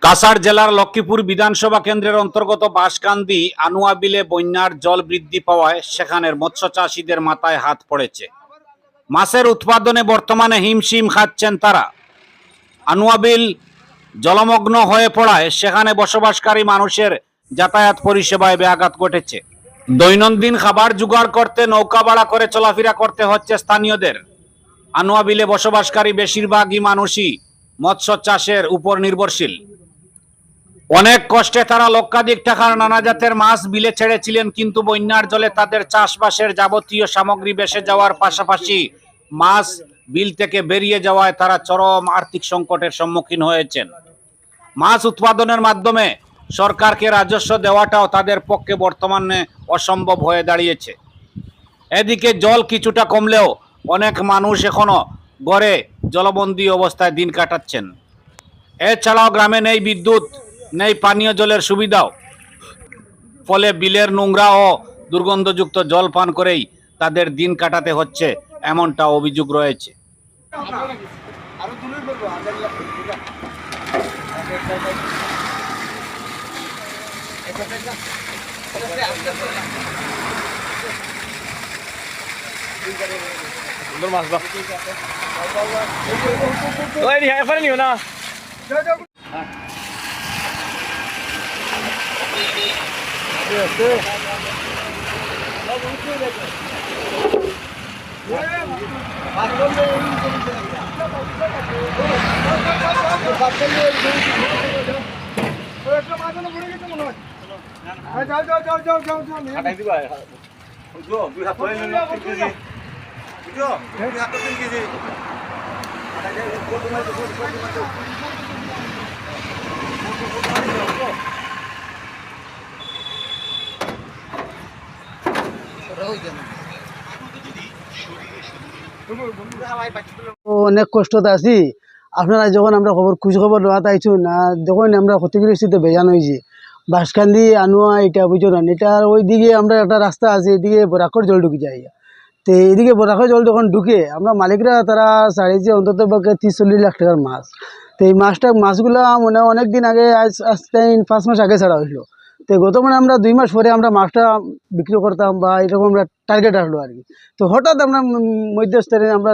কাছাড় জেলার লক্ষ্মীপুর বিধানসভা কেন্দ্রের অন্তর্গত বাঁশকান্দি আনুয়া বিলে বন্যার জল বৃদ্ধি পাওয়ায় সেখানের মৎস্য চাষীদের মাথায় হাত পড়েছে। মাছের উৎপাদনে বর্তমানে হিমশিম খাচ্ছেন তারা। আনুয়া বিল জলমগ্ন হয়ে পড়ায় সেখানে বসবাসকারী মানুষের যাতায়াত পরিষেবায় ব্যাঘাত ঘটেছে। দৈনন্দিন খাবার জোগাড় করতে নৌকা ভাড়া করে চলাফেরা করতে হচ্ছে স্থানীয়দের। আনুয়া বিলে বসবাসকারী বেশিরভাগই মানুষই মৎস্য চাষের উপর নির্ভরশীল। অনেক কষ্টে তারা লক্ষাধিক টাকার নানা জাতের মাছ বিলে ছেড়েছিলেন, কিন্তু বন্যার জলে তাদের চাষবাসের যাবতীয় সামগ্রী ভেসে যাওয়ার পাশাপাশি মাছ বিল থেকে বেরিয়ে যাওয়ায় তারা চরম আর্থিক সংকটের সম্মুখীন হয়েছেন। মাছ উৎপাদনের মাধ্যমে সরকারকে রাজস্ব দেওয়াটাও তাদের পক্ষে বর্তমানে অসম্ভব হয়ে দাঁড়িয়েছে। এদিকে জল কিছুটা কমলেও অনেক মানুষ এখনো ঘরে জলবন্দী অবস্থায় দিন কাটাচ্ছেন। এছাড়াও গ্রামে নেই বিদ্যুৎ, নেই পানীয় জলের সুবিধাও। ফলে বিলের নোংরা ও দুর্গন্ধযুক্ত জল পান করেই তাদের দিন কাটাতে হচ্ছে, এমনটা অভিযোগ রয়েছে। অনেক কষ্টতে আছি। আপনারা যখন আমরা খোঁজ খবর নেওয়াতে আইছু না, যখন আমরা ক্ষতিগ্রস্তিতে বেজান হয়েছি বাঁশকান্দি আনুয়া, এটা বুঝো না, এটার ওই দিকে আমরা একটা রাস্তা আছে, এদিকে বরাকর জল ঢুকে যায়। তো এইদিকে বরাকর জল যখন ঢুকে আমরা মালিকরা তারা ছাড়িয়েছে অন্তত পক্ষে 30-40 লাখ টাকার মাছ। তো এই মাছগুলো মানে অনেক দিন আগে, আজ 5 মাস আগে ছাড়া হইলো। তো গত মানে আমরা 2 মাস পরে আমরা মাছটা বিক্রি করতাম বা এরকম আমরা টার্গেট আসলো আর কি। তো হঠাৎ আমরা মধ্যস্থলে আমরা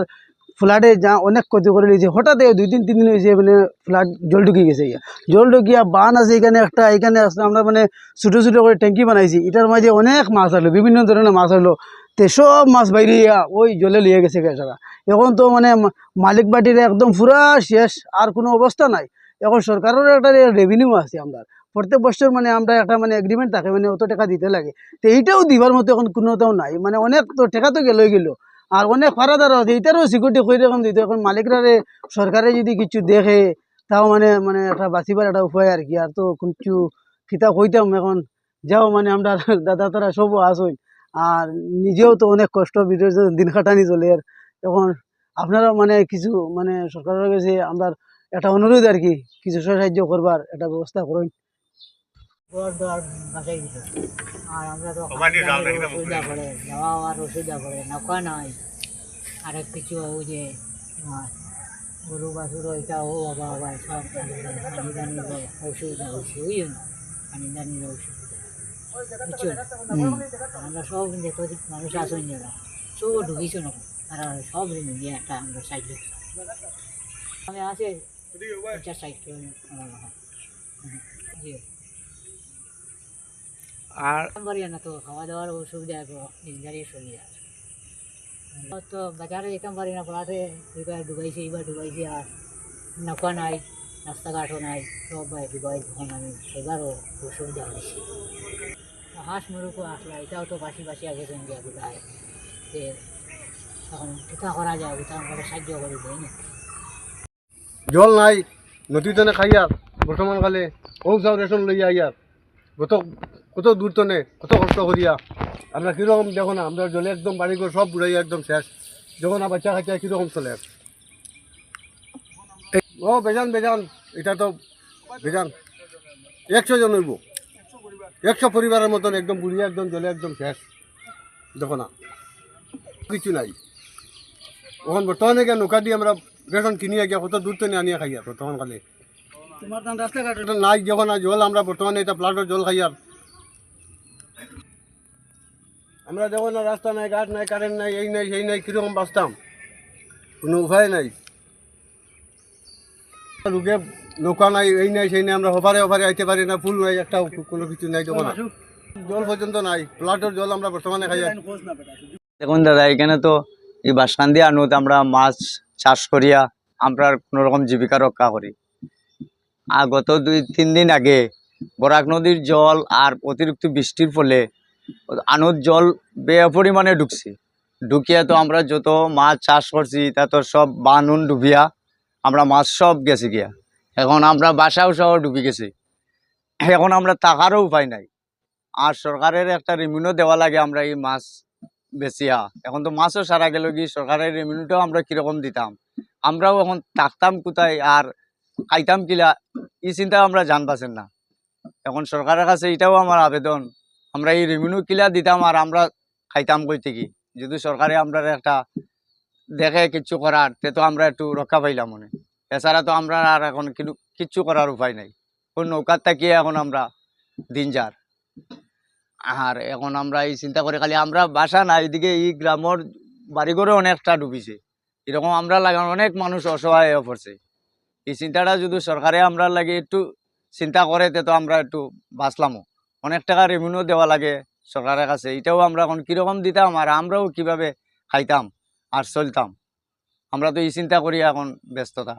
ফ্লাডে যা অনেক ক্ষতি করে নিয়েছে। হঠাৎ 2-3 দিন হয়েছে মানে ফ্লাড জল ঢুকিয়ে গেছে। জল ঢুকিয়া বান আছে এখানে একটা, এখানে আসলে আমরা মানে ছোটো ছোটো করে ট্যাঙ্কি বানাইছি, এটার মাঝে অনেক মাছ আসলো, বিভিন্ন ধরনের মাছ আসলো। তো সব মাছ বাইরে ওই জলে লিয়ে গেছে বেচারা। এখন তো মানে মালিক বাটির একদম পুরা শেষ, আর কোনো অবস্থা নাই। এখন সরকারের একটা রেভিনিউ আছে, আমরা প্রত্যেক বছর মানে আমরা একটা মানে এগ্রিমেন্ট থাকে, মানে অত টাকা দিতে লাগে। তো এইটাও দিবার মতো এখন কোনোটাও নাই, মানে অনেক তো টাকা তো গেলই গেল, আর অনেক ফারাদারও আছে, এইটারও সিকিউরিটি করে রকম দিতে। এখন মালিকরা সরকারে যদি কিছু দেখে তাও মানে মানে একটা বাঁচিবার একটা উপায় আর কি। আর তো কিছু কিতা কইতাম এখন, যাও মানে আমরা দাদা তারা সবও আসই, আর নিজেও তো অনেক কষ্ট ভিতরে দিন কাটানি চলে। আর এখন আপনারাও মানে কিছু মানে সরকারের কাছে আমরা একটা অনুরোধ আর কি, কিছু সাহায্য করবার একটা ব্যবস্থা করুন। আর আমরা তো অসুবিধা করে যাওয়া আর অসুবিধা করে নৌকা নাই, আরেক কিছু ওই যে গরু বাছুর ওইটা ও বাবা বাবা সব পানি দানির অসুবিধা হয়েছে, ওই জন্য পানি দানির অসুবিধা বুঝছো। আমরা সব যত মানুষ আসুন যারা সব ঢুকিছ না, তারা সব মিলিয়ে একটা আমরা সাইড আমি আছে 4 সাইড আর না, তো খাওয়া দাওয়ার অসুবিধা দাঁড়িয়ে চলে যায়। তো বাজারে যেতাম পারি না, পাড়াতে ঢুকাইছে, এইবার ঢুকাইছে, আর নৌকা নাই, রাস্তাঘাটও নাই, সব ডুবাই। তখন আমি সেবারও অসুবিধা হয়েছে। হাঁস মুরুখও আসলো, এটাও তো বাসি বাসি আগে সঙ্গে বোঝায় যে তখন কোথা করা যায়, কোথা আমরা সাহায্য করি দেয় না। জল নাই, নদীতে খাইয়ার বর্তমানকালে ঔষধ রেশন লইয়া ইয়ার কত দূর তনে কত কষ্ট করিয়া আমরা কীরকম দেখো না, আমরা জলে একদম বাড়িঘর সব বুড়াইয়া একদম শেষ। যখন বাচ্চা কাচ্চা কীরকম চলে ও বেজান বেজান, এটা তো বেজান 100 জন হইব, 100 পরিবারের মতন একদম বুড়িয়া একদম জলে একদম শেষ। দেখো না কিছু নাই। এখন বর্তমানে গিয়ে নৌকা দিয়ে আমরা রেশন কিনিয়া গিয়া কত দূর তনে আনিয়া খাইয়া তখন কালে তোমার ধান রাস্তাঘাট এটা নাই যখন আর জল আমরা বর্তমানে এটা প্লাটের জল খাই আর আমরা যখন আর রাস্তা নাই ঘাট নাই কারেন্ট নাই এই নাই সেই নাই কীরকম বাঁচতাম কোনো উপায় নাই রুগে নৌকা নাই এই নাই সেই নাই আমরা হবারে হবারে আইতে পারি না ফুল নাই একটা কোনো কিছু নাই যখন আর। জল পর্যন্ত নাই প্লাটের জল আমরা বর্তমানে খাই আর দেখুন দাদা এখানে তো এই বাসকান্দি আনুত আমরা মাছ চাষ করিয়া আমরা কোনো রকম জীবিকা রক্ষা করি। আর গত 2-3 দিন আগে বরাক নদীর জল আর অতিরিক্ত বৃষ্টির ফলে আনুত জল পরিমাণে ঢুকছে। ঢুকিয়া তো আমরা যত মাছ চাষ করছি তা তো সব বানুন ডুবিয়া আমরা মাছ সব গেছে গিয়া। এখন আমরা বাসাও সহ ডুবি গেছি। এখন আমরা টাকারও উপায় নাই। আর সরকারের একটা রেভিনিউ দেওয়া লাগে আমরা এই মাছ বেচিয়া। এখন তো মাছও সারা গেল কি সরকারের রেভিনিউটাও আমরা কিরকম দিতাম, আমরাও এখন থাকতাম কোথায় আর খাইতাম কিলা এই চিন্তা আমরা জান পাচ্ছেন না। এখন সরকারের কাছে এটাও আমার আবেদন, আমরা এই রেভিনিউ কিলা দিতাম আর আমরা খাইতাম কই থেকে। যদি সরকারে আমরা একটা দেখে কিচ্ছু করার তে তো আমরা একটু রক্ষা পাইলাম মনে। এছাড়া তো আমরা আর এখন কিচ্ছু করার উপায় নাই। ওই নৌকার তাকিয়ে এখন আমরা দিন যার। আর এখন আমরা এই চিন্তা করে খালি আমরা বাসা না এদিকে এই গ্রামের বাড়িঘরে অনেকটা ডুবিছে। এরকম আমরা লাগান অনেক মানুষ অসহায় হয়ে পড়ছে। এই চিন্তাটা যদি সরকারে আমরা লাগে একটু চিন্তা করে তো আমরা একটু বাঁচলামও। অনেক টাকা রেভিনিউ দেওয়া লাগে সরকারের কাছে, এটাও আমরা এখন কীরকম দিতাম আর আমরাও কিভাবে খাইতাম আর চলতাম, আমরা তো এই চিন্তা করি এখন ব্যস্ততা।